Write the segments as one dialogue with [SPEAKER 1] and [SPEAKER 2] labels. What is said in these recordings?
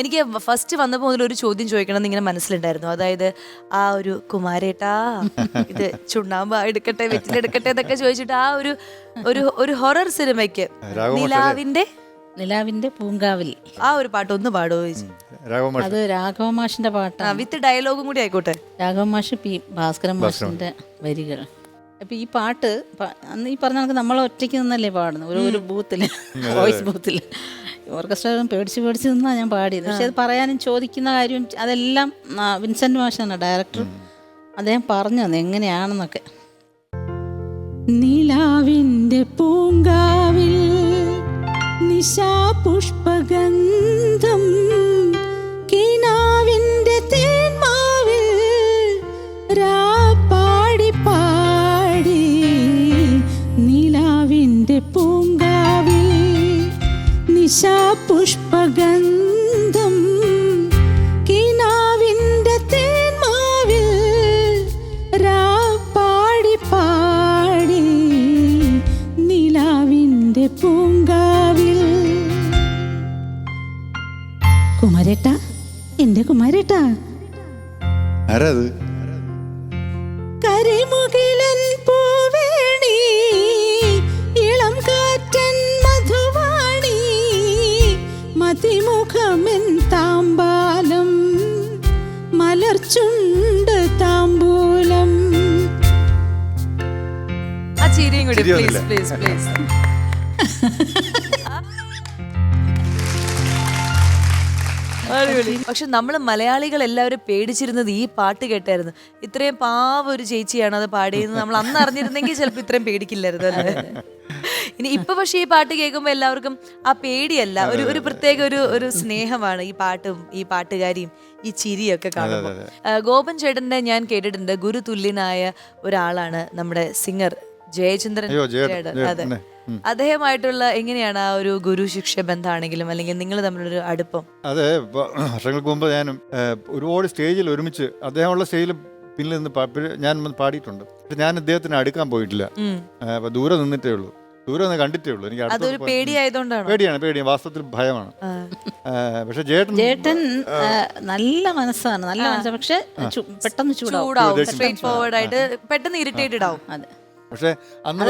[SPEAKER 1] എനിക്ക് ഫസ്റ്റ് വന്നപ്പോൾ മുതൽ ഒരു ചോദ്യം ചോദിക്കണം എന്ന് ഇങ്ങനെ മനസ്സിലുണ്ടായിരുന്നു. അതായത് ആ ഒരു കുമാരേട്ടാ ഇത് ചുണ്ണാമ്പ് എടുക്കട്ടെ വെറ്റിലെടുക്കട്ടെ എന്നൊക്കെ ചോദിച്ചിട്ട് ആ ഒരു ഒരു ഒരു ഹൊറർ സിനിമയ്ക്ക്
[SPEAKER 2] നിലാവിന്റെ പൂങ്കാവിൽ
[SPEAKER 1] ആ ഒരു പാട്ട് ഒന്ന് പാടുമോ ചോദിച്ചു.
[SPEAKER 2] അത് രാഘവ മാഷിന്റെ പാട്ടാണ്.
[SPEAKER 1] വിത്ത് ഡയലോഗും കൂടി ആയിക്കോട്ടെ.
[SPEAKER 2] രാഘവ മാഷ് പി ഭാസ്കരൻ മാഷിന്റെ വരികൾ. അപ്പൊ ഈ പാട്ട് അന്ന് ഈ പറഞ്ഞ കണക്ക് നമ്മൾ ഒറ്റയ്ക്ക് നിന്നല്ലേ പാടുന്നത്, ഒരു ബൂത്തില്, വോയിസ് ബൂത്തില്. ഓർക്കസ്ട്ര പേടിച്ച് നിന്നാണ് ഞാൻ പാടിയത്. പക്ഷെ അത് പറയാനും ചോദിക്കുന്ന കാര്യം അതെല്ലാം വിൻസെന്റ് മാഷാണ് ഡയറക്ടർ. അദ്ദേഹം പറഞ്ഞു തന്നെ എങ്ങനെയാണെന്നൊക്കെ. നിലാവിന്റെ പൂങ്കാവിൽ നിശാപുഷ്പഗന്ധം, കിനാവിന്റെ തേന്മാവിൽ രാപ്പാടി പാടി. നിലാവിന്റെ പൂങ്കാവിൽ നിശാപുഷ്പഗന്ധം, കിനാവിന്റെ തേന്മാവിൽ രാപ്പാടി പാടി. നിലാവിന്റെ പൂങ്കാവിൽ. കുമാരേട്ടാ, എന്റെ കുമാരേട്ടാ.
[SPEAKER 3] ആരാത്?
[SPEAKER 2] കരിമുകിലൻ പൂവേണി, ഇളം കാറ്റൻ മധുവാണി, മതിമുഖമെൻ താമ്പാലം, മലർച്ചുണ്ട് താമ്പൂലം.
[SPEAKER 1] ആ ചിരിയും കൂടി പ്ലീസ് പ്ലീസ് പ്ലീസ്. പക്ഷെ നമ്മള് മലയാളികൾ എല്ലാവരും പേടിച്ചിരുന്നത് ഈ പാട്ട് കേട്ടായിരുന്നു. ഇത്രയും പാവ ഒരു ചേച്ചിയാണ് അത് പാടിയത്. നമ്മൾ അന്ന് അറിഞ്ഞിരുന്നെങ്കിൽ ചിലപ്പോൾ ഇത്രയും പേടിക്കില്ലായിരുന്നു അല്ലേ. ഇപ്പൊ പക്ഷെ ഈ പാട്ട് കേൾക്കുമ്പോൾ എല്ലാവർക്കും ആ പേടിയല്ല, ഒരു പ്രത്യേക ഒരു സ്നേഹമാണ് ഈ പാട്ടും ഈ പാട്ടുകാരിയും ഈ ചിരിയൊക്കെ കാണുമ്പോൾ. ഗോപൻ ചേട്ടന്റെ ഞാൻ കേട്ടിട്ടുണ്ട് ഗുരുതുല്യനായ ഒരാളാണ് നമ്മുടെ സിംഗർ ജയചന്ദ്രൻ ചേട്ടൻ. അതെ, അദ്ദേഹമായിട്ടുള്ള എങ്ങനെയാണ് ആ ഒരു ഗുരു ശിക്ഷ ബന്ധമാണെങ്കിലും അല്ലെങ്കിൽ നിങ്ങൾ തമ്മിലൊരു അടുപ്പം?
[SPEAKER 3] അതെ, വർഷങ്ങൾക്ക് മുമ്പ് ഞാനും ഒരുപാട് സ്റ്റേജിൽ ഒരുമിച്ച് അദ്ദേഹമുള്ള സ്റ്റേജിൽ പിന്നിൽ നിന്ന് ഞാൻ പാടിയിട്ടുണ്ട്. ഞാൻ അദ്ദേഹത്തിന് അടുക്കാൻ പോയിട്ടില്ല, ദൂരെ നിന്നിട്ടേ ഉള്ളൂ, ദൂരെ നിന്ന് കണ്ടിട്ടേ ഉള്ളൂ. എനിക്ക് പേടിയാണ്, വാസ്തവത്തിൽ ഭയമാണ്. പക്ഷെ ചേട്ടൻ
[SPEAKER 2] നല്ല മനസ്സാണ്, നല്ല മനസ്സാണ്. പക്ഷെ പെട്ടെന്ന് ചൂടാവും,
[SPEAKER 1] പെട്ടെന്ന് ഇറിറ്റേറ്റഡ് ആവും.
[SPEAKER 3] പക്ഷെ അന്ന്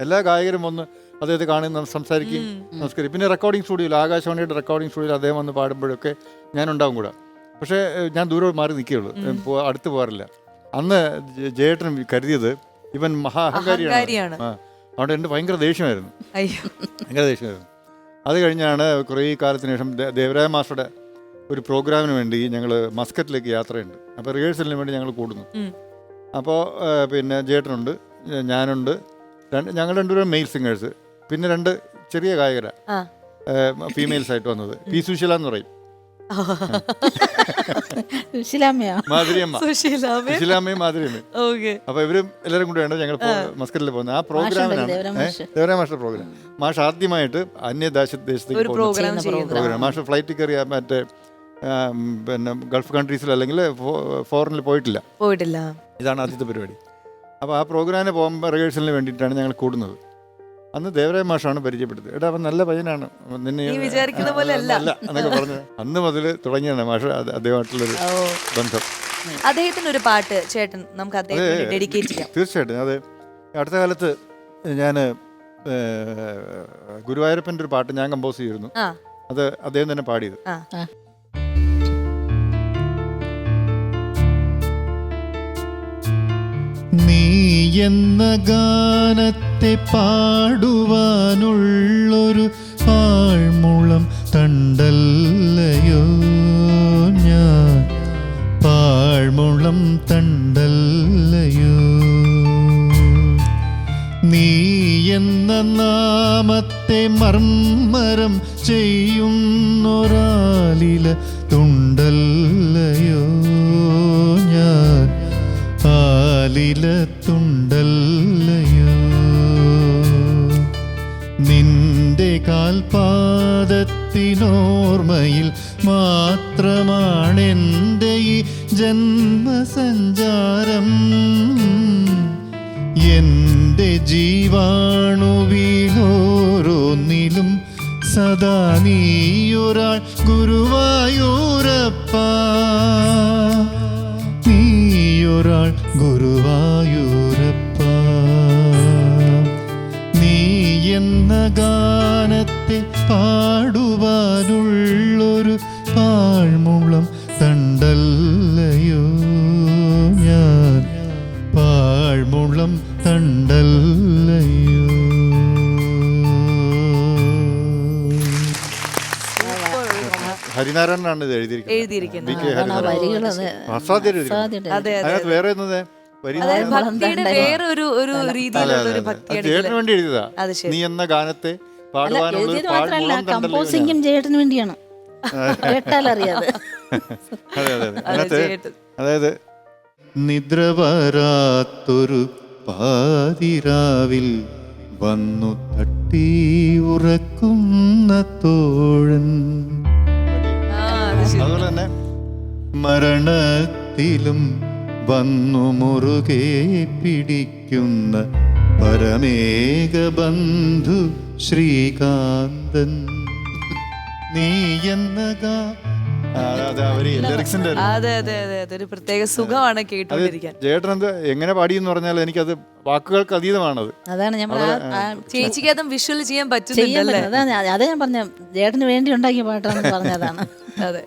[SPEAKER 3] എല്ലാ ഗായകരും ഒന്ന് അദ്ദേഹത്തെ കാണുന്ന സംസാരിക്കുകയും നമസ്കരിക്കും. പിന്നെ റെക്കോർഡിംഗ് സ്റ്റുഡിയോയിൽ, ആകാശവാണിയുടെ റെക്കോർഡിംഗ് സ്റ്റുഡിയോയിൽ അദ്ദേഹം വന്ന് പാടുമ്പോഴൊക്കെ ഞാനുണ്ടാവും കൂടെ. പക്ഷേ ഞാൻ ദൂരെ മാറി നിൽക്കുകയുള്ളൂ, അടുത്ത് പോകാറില്ല. അന്ന് ജയേട്ടൻ കരുതിയത് ഇവൻ അഹങ്കാരിയാണ്. അതുകൊണ്ട് എൻ്റെ ഭയങ്കര ദേഷ്യമായിരുന്നു. അത് കഴിഞ്ഞാണ് കുറേ കാലത്തിന് ശേഷം ദേവരായ മാസ്റ്ററുടെ ഒരു പ്രോഗ്രാമിന് വേണ്ടി ഞങ്ങൾ മസ്കറ്റിലേക്ക് യാത്രയുണ്ട്. അപ്പോൾ റിഹേഴ്സലിന് വേണ്ടി ഞങ്ങൾ കൂടുന്നു. അപ്പോൾ പിന്നെ ജേട്ടനുണ്ട്, ഞാനുണ്ട്, ഞങ്ങൾ രണ്ടുപേരും മെയിൽ സിംഗേഴ്സ്, പിന്നെ 2 ചെറിയ ഗായകരാ ഫീമെയിൽസ് ആയിട്ട് വന്നത്. പി സുശീല എന്ന് പറയും, സുശീലാമ്മയും മാധുരിയമ്മയും. അപ്പൊ ഇവരും എല്ലാവരും കൂടെയാണ് ഞങ്ങൾ മസ്കറ്റിൽ പോകുന്നത്. ആ പ്രോഗ്രാമിനാണ് ദേവരായ മാസ്റ്റർ പ്രോഗ്രാം. മാഷ് ആദ്യമായിട്ട് അന്യദേശത്തേക്ക് പ്രോഗ്രാം. മാഷ് ഫ്ലൈറ്റിൽ കയറിയ മറ്റേ പിന്നെ ഗൾഫ് കൺട്രീസിൽ അല്ലെങ്കിൽ ഫോറിനിൽ പോയിട്ടില്ല. ഇതാണ് ആദ്യത്തെ പരിപാടി. അപ്പോൾ ആ പ്രോഗ്രാമിന് പോകുമ്പോൾ റിഹേഴ്സലിന് വേണ്ടിയിട്ടാണ് ഞങ്ങൾ കൂടുന്നത്. അന്ന് ദേവരായ മാഷാണ് പരിചയപ്പെടുന്നത്. എടാ അവൻ നല്ല പയ്യനാണ്, നിന്നെ
[SPEAKER 1] വിചാരിക്കുന്ന പോലെ അല്ല
[SPEAKER 3] എന്നൊക്കെ പറഞ്ഞ് അന്ന് മുതൽ തുടങ്ങിയാണ് മാഷ് അദ്ദേഹമായിട്ടുള്ളൊരു ബന്ധം.
[SPEAKER 1] അദ്ദേഹത്തിന് ഒരു പാട്ട് ചേട്ടൻ നമുക്ക് ഡെഡിക്കേറ്റ് ചെയ്യാം.
[SPEAKER 3] തീർച്ചയായിട്ടും. അത് അടുത്ത കാലത്ത് ഞാൻ ഗുരുവായൂരപ്പൻ്റെ ഒരു പാട്ട് ഞാൻ കമ്പോസ് ചെയ്തിരുന്നു. അത് അദ്ദേഹം തന്നെ പാടിയത്.
[SPEAKER 4] നീ എന്ന ഗാനത്തെ പാടുവാനുള്ളൊരു പാഴ്മുളം തണ്ടല്ലയോ ഞാൻ, പാഴ്മുളം തണ്ടല്ലയോ. നീ എന്ന നാമത്തെ മർമ്മരം ചെയ്യുന്നൊരാലില തുണ്ടല്ലയോ ഞാൻ, ആലിലത്തുണ്ടല്ലയോ. നിന്റെ കാൽപാദത്തിനോർമ്മയിൽ മാത്രമാണെൻ്റെ ഈ ജന്മസഞ്ചാരം. എൻ്റെ ജീവാണുവിലോരോന്നിലും സദാ നീയൊരാൾ ഗുരുവായൂരപ്പ, നീയൊരാൾ ഗുരുവായൂരപ്പ. നീ എന്ന ഗാനത്തെ പാടുവാനുള്ളൊരു പാഴ്മുളം തണ്ടല്ലയോ ഞാൻ, പാഴ്മുളം തണ്ടല്ലയോ.
[SPEAKER 3] ഹരിനാരായണനാണ് ഇത്
[SPEAKER 1] എഴുതിയിരിക്കുന്നത്.
[SPEAKER 3] B K Harinarayanan. അസാധ്യം
[SPEAKER 1] അതെ അതെ
[SPEAKER 3] അതിനകത്ത് വേറെ എന്നത് വരി
[SPEAKER 1] അതായത് ഭക്തിയുടെ വേറെ ഒരു രീതിയിലുള്ള ഒരു ഭക്തിയാണ്
[SPEAKER 3] ചേട്ടന് വേണ്ടി എഴുതിയതാ.
[SPEAKER 1] അത് ശരി.
[SPEAKER 3] നീ എന്ന ഗാനത്തെ പാടുവാനുള്ള ഒരു
[SPEAKER 2] എഴുതിയത് മാത്രമല്ല,
[SPEAKER 3] പാഴ്മുളം തണ്ടല്ലയോ.
[SPEAKER 2] കമ്പോസിംഗും ചേട്ടന് വേണ്ടിയാണ്. കേട്ടാലറിയാതെ.
[SPEAKER 3] അതെ അതെ അതിനകത്ത്
[SPEAKER 1] ചേട്ടൻ.
[SPEAKER 3] അതായത്
[SPEAKER 4] നിദ്ര വരാത്തൊരു പാതിരാവിൽ വന്നു തട്ടി ഉറക്കുന്ന തോഴൻ,
[SPEAKER 3] അതുപോലെ തന്നെ
[SPEAKER 4] മരണത്തിലും വന്നു മുറുകെ പിടിക്കുന്ന പരമേക ബന്ധു ശ്രീകാന്തൻ, നീ എന്ന
[SPEAKER 3] ലിറിക്സിന്റെ
[SPEAKER 1] അതെ അതെ അതെ അതൊരു പ്രത്യേക സുഖമാണ് കേട്ടോണ്ടിരിക്കാൻ.
[SPEAKER 3] ചേട്ടൻ എന്ത് എങ്ങനെ പാടിയെന്ന് പറഞ്ഞാൽ എനിക്കത് വാക്കുകൾക്ക് അതീതമാണത്.
[SPEAKER 2] അതാണ് ഞാൻ
[SPEAKER 1] ചേച്ചിക്ക് അതും വിഷ്വൽ ചെയ്യാൻ
[SPEAKER 2] ചെയ്യാൻ
[SPEAKER 1] പറ്റുന്നുണ്ടല്ലേ?
[SPEAKER 2] പറ്റുന്നത്. അതാണ് ഞാൻ പറഞ്ഞ ചേട്ടന് വേണ്ടി ഉണ്ടാക്കിയ പാട്ടാണെന്ന് പറഞ്ഞതാണ്.
[SPEAKER 1] അതെ.